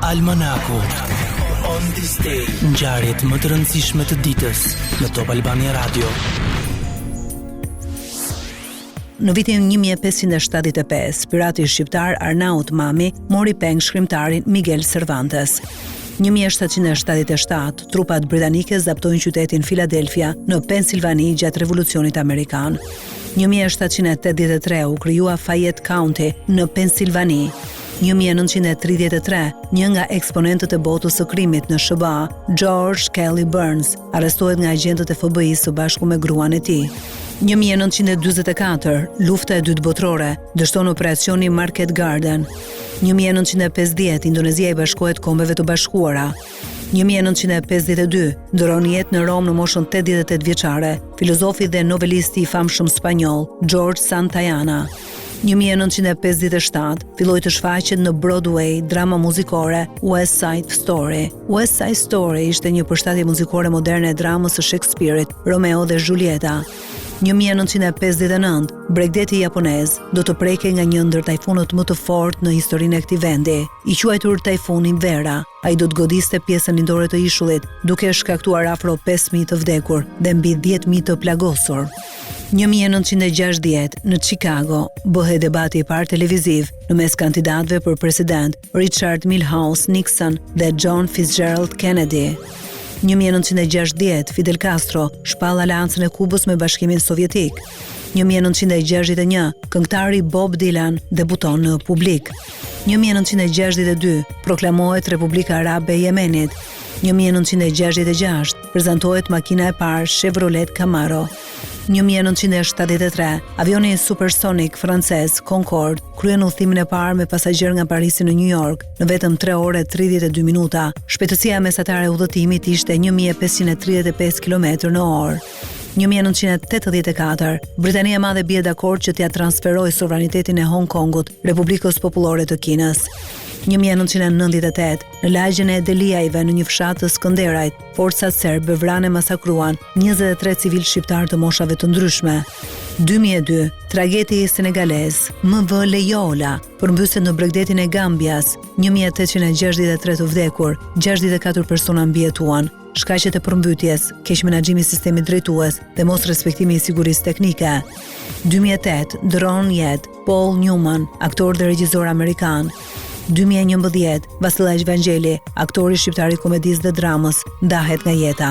Almanaku On This Day, ngjarjet më të rëndësishme të ditës në Top Albania Radio. Në vitin 1575, pirati shqiptar Arnaut Mami mori peng shkrimtarin Miguel Cervantes. 1777, trupat britanike zaptojnë qytetin Philadelphia në Pennsylvania gjatë revolucionit amerikan. 1783 u krijua Fayette County në Pennsylvania. 1933, një nga eksponentët e botës së krimit në SBA, George Kelly Burns, arrestohet nga agjentët e FBI-s së bashku me gruan e tij. 1944, lufta e dytë botërore, dështon operacioni Market Garden. 1950, Indonezia i bashkohet Kombeve të Bashkuara. 1952, ndron jetë në Rom në moshën 88 vjeçare, filozofi dhe novelisti i famshëm spanjoll, George Santayana. 1957, filloi të shfaqet në Broadway drama muzikore West Side Story. West Side Story ishte një përshtatje muzikore moderne e dramës së Shakespeare-it, Romeo dhe Julieta. 1959, Bregdeti japonez do të prekej nga një ndër tajfunët më të fortë në historinë e këtij vendi, i quajtur tajfuni Vera. Ai do të godiste pjesën lindore të ishullit, duke shkaktuar afro 5.000 të vdekur dhe mbi 10.000 të plagosur. 1960, në Chicago, bëhet debati i parë televiziv në mes kandidatëve për president Richard Milhouse Nixon dhe John Fitzgerald Kennedy. 1960, Fidel Castro shpall aleancën e Kubës me Bashkimin Sovjetik. 1961, këngëtari Bob Dylan debuton në publik. 1962, proklamohet Republika Arabe e Yemenit. 1966, prezantohet makina e parë Chevrolet Camaro. 1973, avioni supersonik francez Concorde kryen udhëtimin e parë me pasagjer nga Parisi në New York në vetëm 3 orë 32 minuta. Shpejtësia mesatare e udhëtimit ishte 1535 km/h. 1984, Britania e Madhe bie dakord që t'ia transferojë sovranitetin e Hong Kongut Republikës Popullore të Kinës. 1998, në lagjen e Deliajve në një fshat të Skënderajt, forcat serbe vranë e masakruan 23 civil shqiptar të moshave të ndryshme. 2002, tragedi senegalez MV Lejola përmbyset në bregdetin e Gambias, 1863 të vdekur, 64 persona mbijetuan. Shkaqet e përmbytjes, keq menaxhimi i sistemit drejtues dhe mos respektimi i sigurisë teknike. 2008, dëron jetë Paul Newman, aktor dhe regjisor amerikan. 2011, Vasilaj Vangeli, aktori shqiptar i komedisë dhe dramës, ndahet nga jeta.